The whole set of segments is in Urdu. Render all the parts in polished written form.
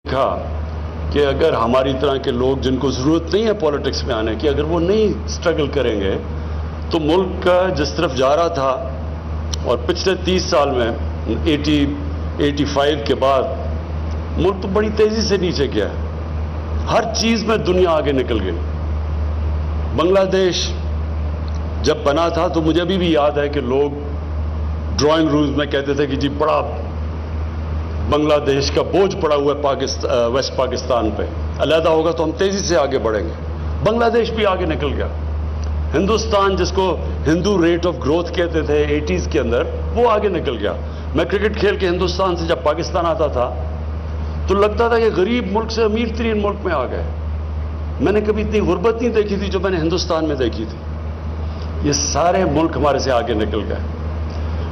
دیکھا کہ اگر ہماری طرح کے لوگ جن کو ضرورت نہیں ہے پالیٹکس میں آنے کی، اگر وہ نہیں سٹرگل کریں گے تو ملک کا جس طرف جا رہا تھا، اور پچھلے 30 سال میں 85 کے بعد ملک تو بڑی تیزی سے نیچے گیا ہے. ہر چیز میں دنیا آگے نکل گئی. بنگلہ دیش جب بنا تھا تو مجھے ابھی بھی یاد ہے کہ لوگ ڈرائنگ رومز میں کہتے تھے کہ جی بڑا بنگلہ دیش کا بوجھ پڑا ہوا ہے ویسٹ پاکستان پہ، علیحدہ ہوگا تو ہم تیزی سے آگے بڑھیں گے. بنگلہ دیش بھی آگے نکل گیا. ہندوستان جس کو ہندو ریٹ آف گروتھ کہتے تھے 80s کے اندر، وہ آگے نکل گیا. میں کرکٹ کھیل کے ہندوستان سے جب پاکستان آتا تھا تو لگتا تھا کہ غریب ملک سے امیر ترین ملک میں آ گئے. میں نے کبھی اتنی غربت نہیں دیکھی تھی جو میں نے ہندوستان میں دیکھی تھی. یہ سارے ملک ہمارے سے آگے نکل گئے.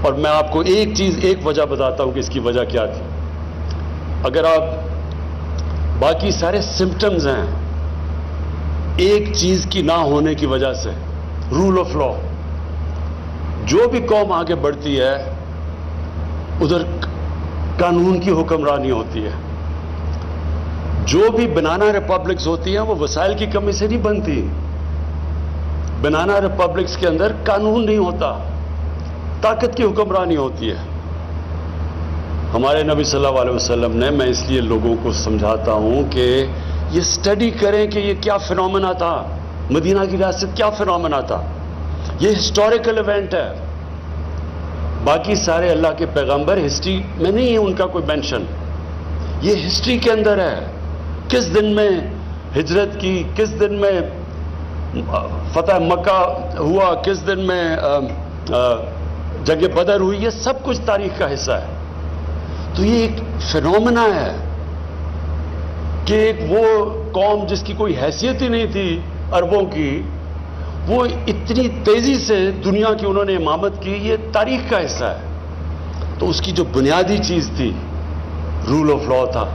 اور میں آپ کو ایک چیز، ایک وجہ بتاتا ہوں کہ اس کی وجہ کیا تھی. اگر آپ باقی سارے سمپٹمز ہیں ایک چیز کی نہ ہونے کی وجہ سے، رول آف لا. جو بھی قوم آگے بڑھتی ہے ادھر قانون کی حکمرانی ہوتی ہے. جو بھی بنانا ریپبلکس ہوتی ہیں وہ وسائل کی کمی سے نہیں بنتی. بنانا ریپبلکس کے اندر قانون نہیں ہوتا، طاقت کی حکمرانی ہوتی ہے. ہمارے نبی صلی اللہ علیہ وسلم نے، میں اس لیے لوگوں کو سمجھاتا ہوں کہ یہ سٹڈی کریں کہ یہ کیا فنومنا تھا، مدینہ کی ریاست کیا فنومنا تھا. یہ ہسٹوریکل ایونٹ ہے. باقی سارے اللہ کے پیغمبر ہسٹری میں نہیں ہے ان کا کوئی مینشن. یہ ہسٹری کے اندر ہے. کس دن میں ہجرت کی، کس دن میں فتح مکہ ہوا، کس دن میں جنگ بدر ہوئی، یہ سب کچھ تاریخ کا حصہ ہے. تو یہ ایک فنومنا ہے کہ ایک وہ قوم جس کی کوئی حیثیت ہی نہیں تھی عربوں کی، وہ اتنی تیزی سے دنیا کی انہوں نے امامت کی. یہ تاریخ کا حصہ ہے. تو اس کی جو بنیادی چیز تھی رول آف لا تھا.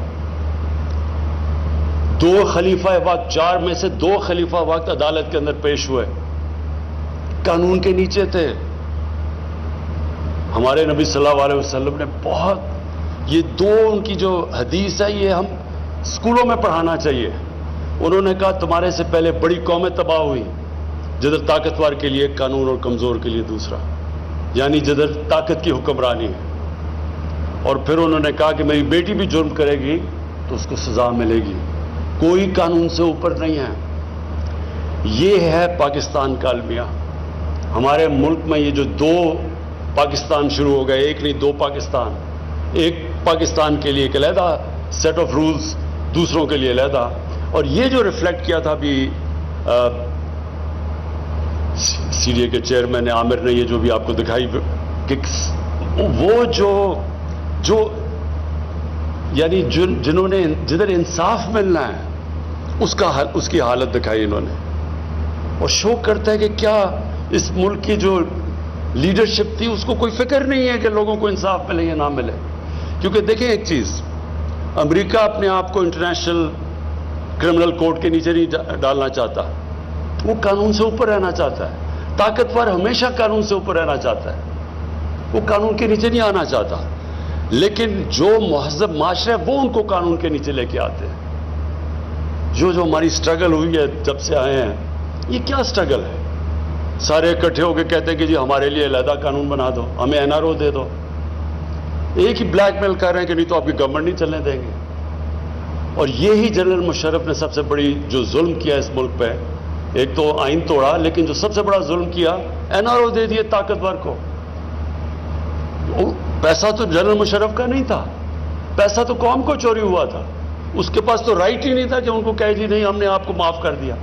2 خلیفہ وقت، 4 میں سے 2 خلیفہ وقت عدالت کے اندر پیش ہوئے، قانون کے نیچے تھے. ہمارے نبی صلی اللہ علیہ وسلم نے بہت، یہ 2 ان کی جو حدیث ہے یہ ہم اسکولوں میں پڑھانا چاہیے. انہوں نے کہا تمہارے سے پہلے بڑی قومیں تباہ ہوئی، جدھر طاقتور کے لیے ایک قانون اور کمزور کے لیے دوسرا، یعنی جدھر طاقت کی حکمرانی ہے. اور پھر انہوں نے کہا کہ میری بیٹی بھی جرم کرے گی تو اس کو سزا ملے گی. کوئی قانون سے اوپر نہیں ہے. یہ ہے پاکستان کا المیہ. ہمارے ملک میں یہ جو 2 پاکستان شروع ہو گئے، ایک نہیں 2 پاکستان. ایک پاکستان کے لیے ایک علیحدہ سیٹ آف رولز، دوسروں کے لیے علیحدہ. اور یہ جو ریفلیکٹ کیا تھا بھی سی ڈی اے کے چیئرمین عامر نے، یہ جو بھی آپ کو دکھائی کہ وہ جو یعنی جنہوں نے جدھر انصاف ملنا ہے اس کی حالت دکھائی انہوں نے. اور شو کرتا ہے کہ کیا اس ملک کی جو لیڈرشپ تھی اس کو کوئی فکر نہیں ہے کہ لوگوں کو انصاف ملے یا نہ ملے. کیونکہ دیکھیں ایک چیز، امریکہ اپنے آپ کو انٹرنیشنل کرمنل کورٹ کے نیچے نہیں ڈالنا چاہتا. وہ قانون سے اوپر رہنا چاہتا ہے. طاقتور ہمیشہ قانون سے اوپر رہنا چاہتا ہے، وہ قانون کے نیچے نہیں آنا چاہتا. لیکن جو مہذب معاشرے وہ ان کو قانون کے نیچے لے کے آتے ہیں. جو ہماری سٹرگل ہوئی ہے جب سے آئے ہیں، یہ کیا سٹرگل ہے؟ سارے اکٹھے ہو کے کہتے ہیں کہ جی ہمارے لیے علیحدہ قانون بنا دو، ہمیں این آر او دے دو. ایک ہی بلیک میل کر رہے ہیں کہ نہیں تو آپ کی گورنمنٹ نہیں چلنے دیں گے. اور یہی جنرل مشرف نے سب سے بڑی جو ظلم کیا اس ملک پہ، ایک تو آئین توڑا، لیکن جو سب سے بڑا ظلم کیا این آر او دے دیے طاقتور کو. پیسہ تو جنرل مشرف کا نہیں تھا، پیسہ تو قوم کو چوری ہوا تھا. اس کے پاس تو رائٹ ہی نہیں تھا کہ ان کو کہے جی نہیں ہم نے آپ کو معاف کر دیا.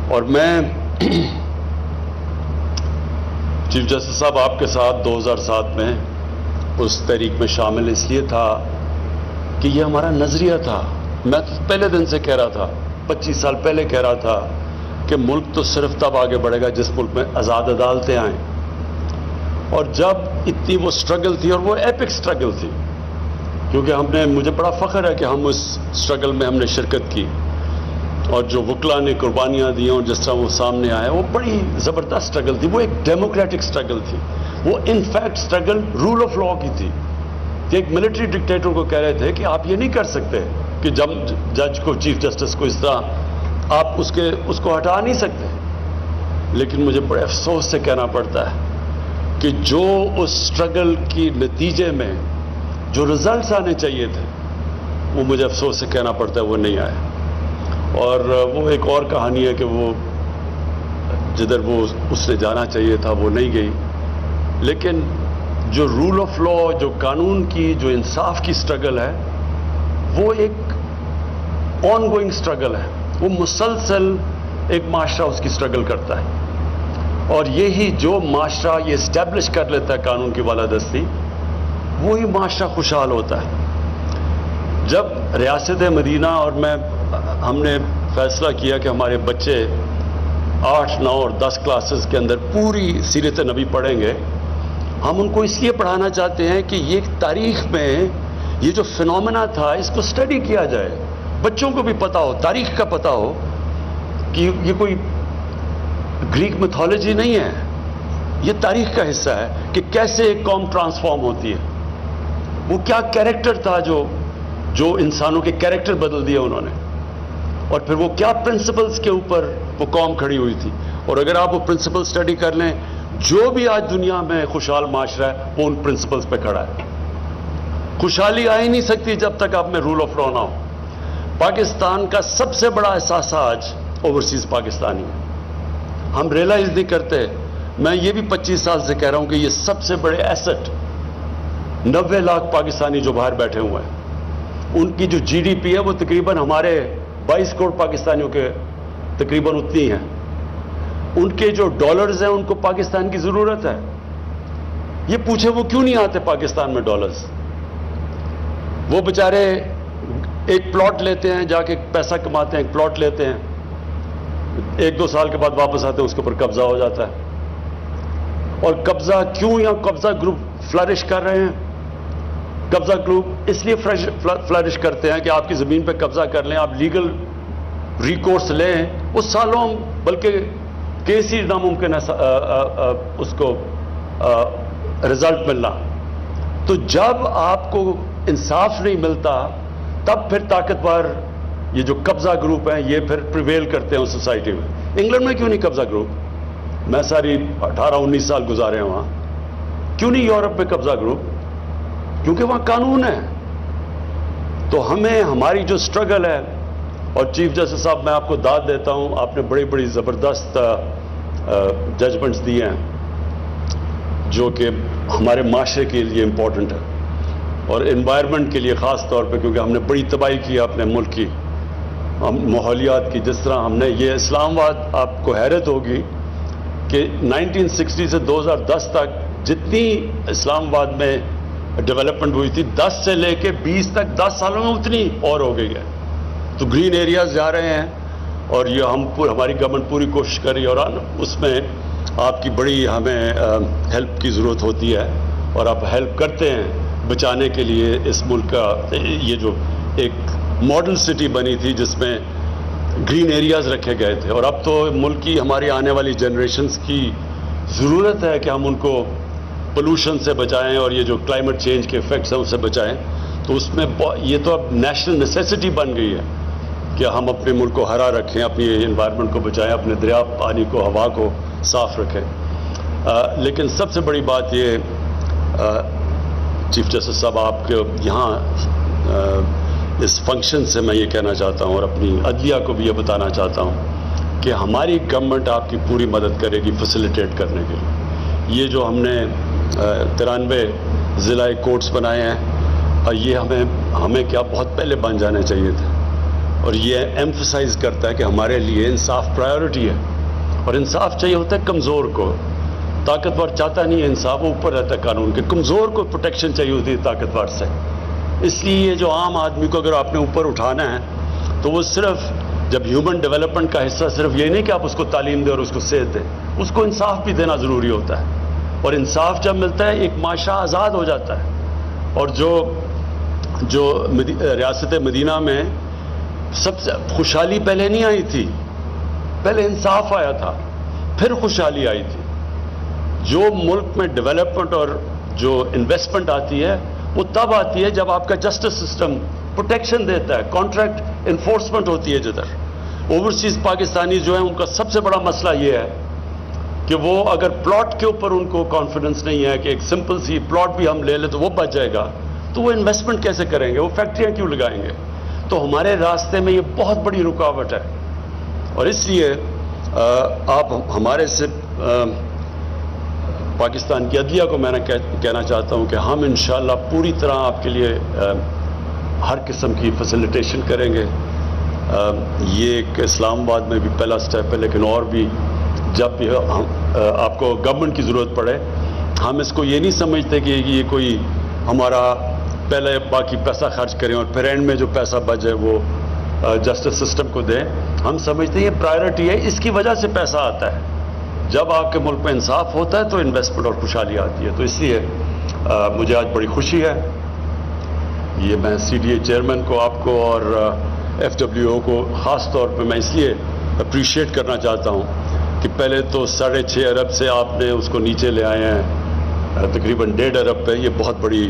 اور میں چیف جسٹس صاحب آپ کے ساتھ 2007 میں اس تحریک میں شامل اس لیے تھا کہ یہ ہمارا نظریہ تھا. میں تو پہلے دن سے کہہ رہا تھا، 25 سال پہلے کہہ رہا تھا کہ ملک تو صرف تب آگے بڑھے گا جس ملک میں آزاد عدالتیں آئیں. اور جب اتنی وہ سٹرگل تھی، اور وہ ایپک سٹرگل تھی، کیونکہ مجھے بڑا فخر ہے کہ ہم اس سٹرگل میں ہم نے شرکت کی، اور جو وکلا نے قربانیاں دی اور جس طرح وہ سامنے آئے، وہ بڑی زبردست سٹرگل تھی. وہ ایک ڈیموکریٹک سٹرگل تھی. وہ in fact struggle rule of law کی تھی. کہ ایک ملٹری ڈکٹیٹر کو کہہ رہے تھے کہ آپ یہ نہیں کر سکتے کہ جج کو, چیف جسٹس کو اس طرح آپ اس کو ہٹا نہیں سکتے. لیکن مجھے بڑے افسوس سے کہنا پڑتا ہے کہ جو اس سٹرگل کی نتیجے میں جو رزلٹس آنے چاہیے تھے وہ مجھے افسوس سے کہنا پڑتا ہے وہ نہیں آئے. اور وہ ایک اور کہانی ہے کہ وہ جدھر وہ اس نے جانا چاہیے تھا وہ نہیں گئی. لیکن جو رول آف لا, جو قانون کی, جو انصاف کی سٹرگل ہے وہ ایک آن گوئنگ سٹرگل ہے. وہ مسلسل ایک معاشرہ اس کی سٹرگل کرتا ہے. اور یہی جو معاشرہ یہ اسٹیبلش کر لیتا ہے قانون کی بالادستی, وہی معاشرہ خوشحال ہوتا ہے. جب ریاست مدینہ اور ہم نے فیصلہ کیا کہ ہمارے بچے 8, 9 اور 10 کلاسز کے اندر پوری سیرت نبی پڑھیں گے, ہم ان کو اس لیے پڑھانا چاہتے ہیں کہ یہ تاریخ میں یہ جو فنومنا تھا اس کو اسٹڈی کیا جائے, بچوں کو بھی پتا ہو, تاریخ کا پتا ہو کہ یہ کوئی گریک میتھولوجی نہیں ہے, یہ تاریخ کا حصہ ہے کہ کیسے ایک قوم ٹرانسفارم ہوتی ہے. وہ کیا کیریکٹر تھا جو انسانوں کے کیریکٹر بدل دیے انہوں نے, اور پھر وہ کیا پرنسپلز کے اوپر وہ قوم کھڑی ہوئی تھی. اور اگر آپ وہ پرنسپل اسٹڈی کر لیں, جو بھی آج دنیا میں خوشحال معاشرہ ہے وہ ان پرنسپلز پہ کھڑا ہے. خوشحالی آ ہی نہیں سکتی جب تک آپ میں رول آف لا نہ ہو. پاکستان کا سب سے بڑا اثاثہ آج اوورسیز پاکستانی ہے. ہم ریئلائز نہیں کرتے. میں یہ بھی 25 سال سے کہہ رہا ہوں کہ یہ سب سے بڑے ایسٹ 90 لاکھ پاکستانی جو باہر بیٹھے ہوئے ہیں, ان کی جو جی ڈی پی ہے وہ تقریباً ہمارے 22 کروڑ پاکستانیوں کے تقریباً اتنی ہیں. ان کے جو ڈالرز ہیں ان کو پاکستان کی ضرورت ہے. یہ پوچھے وہ کیوں نہیں آتے پاکستان میں ڈالرز؟ وہ بیچارے ایک پلاٹ لیتے ہیں, جا کے پیسہ کماتے ہیں, ایک پلاٹ لیتے ہیں, 1-2 سال کے بعد واپس آتے ہیں, اس کے اوپر قبضہ ہو جاتا ہے. اور قبضہ کیوں یا قبضہ گروپ فلرش کر رہے ہیں؟ قبضہ گروپ اس لیے فلرش کرتے ہیں کہ آپ کی زمین پہ قبضہ کر لیں, آپ لیگل ریکورس لیں, وہ سالوں بلکہ کیس ہی ناممکن ہے اس کو رزلٹ ملنا. تو جب آپ کو انصاف نہیں ملتا تب پھر طاقتور یہ جو قبضہ گروپ ہیں یہ پھر پریویل کرتے ہیں اس سوسائٹی میں. انگلینڈ میں کیوں نہیں قبضہ گروپ؟ میں ساری 18-19 سال گزارے ہیں وہاں. کیوں نہیں یورپ میں قبضہ گروپ؟ کیونکہ وہاں قانون ہے. تو ہمیں ہماری جو سٹرگل ہے, اور چیف جسٹس صاحب میں آپ کو داد دیتا ہوں, آپ نے بڑی بڑی زبردست ججمنٹس دیے ہیں جو کہ ہمارے معاشرے کے لیے امپورٹنٹ ہے, اور انوائرمنٹ کے لیے خاص طور پہ, کیونکہ ہم نے بڑی تباہی کی اپنے ملک کی ماحولیات کی. جس طرح ہم نے یہ اسلام آباد, آپ کو حیرت ہوگی کہ 1960 سے 2010 تک جتنی اسلام آباد میں ڈیولپمنٹ ہوئی تھی 10 سے لے کے 20 تک 10 سالوں میں اتنی اور ہو گئی ہے. تو گرین ایریاز جا رہے ہیں, اور یہ ہماری گورنمنٹ پوری کوشش کر رہی ہے, اور اس میں آپ کی بڑی ہمیں ہیلپ کی ضرورت ہوتی ہے, اور آپ ہیلپ کرتے ہیں بچانے کے لیے اس ملک کا. یہ جو ایک ماڈل سٹی بنی تھی جس میں گرین ایریاز رکھے گئے تھے, اور اب تو ملک کی ہماری آنے والی جنریشنز کی ضرورت ہے کہ ہم ان کو پولوشن سے بچائیں, اور یہ جو کلائمیٹ چینج کے افیکٹس ہیں اس سے بچائیں. تو اس میں یہ تو اب نیشنل نیسیسٹی بن گئی ہے کہ ہم اپنے ملک کو ہرا رکھیں, اپنی انوائرمنٹ کو بچائیں, اپنے دریا پانی کو, ہوا کو صاف رکھیں. لیکن سب سے بڑی بات یہ چیف جسٹس صاحب آپ کے یہاں اس فنکشن سے میں یہ کہنا چاہتا ہوں, اور اپنی عدلیہ کو بھی یہ بتانا چاہتا ہوں کہ ہماری گورنمنٹ آپ کی پوری مدد کرے گی فیسیلیٹیٹ کرنے کے لیے. یہ جو ہم نے 93 ضلع کورٹس بنائے ہیں, اور یہ ہمیں کیا بہت پہلے بن جانے چاہیے تھے, اور یہ ایمفسائز کرتا ہے کہ ہمارے لیے انصاف پرائیورٹی ہے, اور انصاف چاہیے ہوتا ہے کمزور کو. طاقتور چاہتا نہیں ہے انصاف, وہ اوپر رہتا ہے قانون کے. کمزور کو پروٹیکشن چاہیے ہوتی ہے طاقتور سے. اس لیے یہ جو عام آدمی کو اگر آپ نے اوپر اٹھانا ہے تو وہ صرف جب ہیومن ڈیولپمنٹ کا حصہ صرف یہ نہیں کہ آپ اس کو تعلیم دیں اور اس کو صحت دیں, اس کو انصاف بھی دینا ضروری ہوتا ہے. اور انصاف جب ملتا ہے ایک معاشرہ آزاد ہو جاتا ہے. اور جو ریاست مدینہ میں سب سے خوشحالی پہلے نہیں آئی تھی, پہلے انصاف آیا تھا, پھر خوشحالی آئی تھی. جو ملک میں ڈیولپمنٹ اور جو انویسٹمنٹ آتی ہے وہ تب آتی ہے جب آپ کا جسٹس سسٹم پروٹیکشن دیتا ہے, کانٹریکٹ انفورسمنٹ ہوتی ہے. جدھر اوورسیز پاکستانی جو ہیں ان کا سب سے بڑا مسئلہ یہ ہے کہ وہ اگر پلاٹ کے اوپر ان کو کانفیڈنس نہیں ہے کہ ایک سمپل سی پلاٹ بھی ہم لے لیں تو وہ بچ جائے گا, تو وہ انویسٹمنٹ کیسے کریں گے, وہ فیکٹریاں کیوں لگائیں گے. تو ہمارے راستے میں یہ بہت بڑی رکاوٹ ہے, اور اس لیے آپ ہمارے سے پاکستان کی عدلیہ کو میں نے کہنا چاہتا ہوں کہ ہم انشاءاللہ پوری طرح آپ کے لیے ہر قسم کی فیسیلیٹیشن کریں گے. یہ ایک اسلام آباد میں بھی پہلا سٹیپ ہے, لیکن اور بھی جب بھی آپ کو گورنمنٹ کی ضرورت پڑے, ہم اس کو یہ نہیں سمجھتے کہ یہ کوئی ہمارا پہلے باقی پیسہ خرچ کریں اور پھر اینڈ میں جو پیسہ بچ جائے وہ جسٹس سسٹم کو دیں. ہم سمجھتے ہیں یہ پرائرٹی ہے, اس کی وجہ سے پیسہ آتا ہے. جب آپ کے ملک میں انصاف ہوتا ہے تو انویسٹمنٹ اور خوشحالی آتی ہے. تو اس لیے مجھے آج بڑی خوشی ہے, یہ میں CDA چیئرمین کو, آپ کو اور FWO کو خاص طور پہ میں اس لیے اپریشیٹ کرنا چاہتا ہوں کہ پہلے تو 6.5 ارب سے آپ نے اس کو نیچے لے آئے ہیں تقریباً 1.5 ارب پہ. یہ بہت بڑی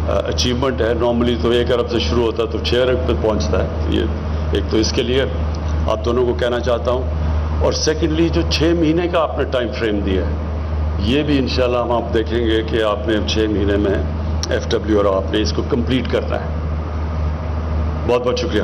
اچیومنٹ ہے. نارملی تو 1 ارب سے شروع ہوتا ہے تو 6 ارب پہ پہنچتا ہے. یہ ایک تو اس کے لیے آپ دونوں کو کہنا چاہتا ہوں, اور سیکنڈلی جو 6 مہینے کا آپ نے ٹائم فریم دیا ہے, یہ بھی انشاءاللہ ہم آپ دیکھیں گے کہ آپ نے 6 مہینے میں FW اور آپ نے اس کو کمپلیٹ کرنا ہے. بہت بہت شکریہ.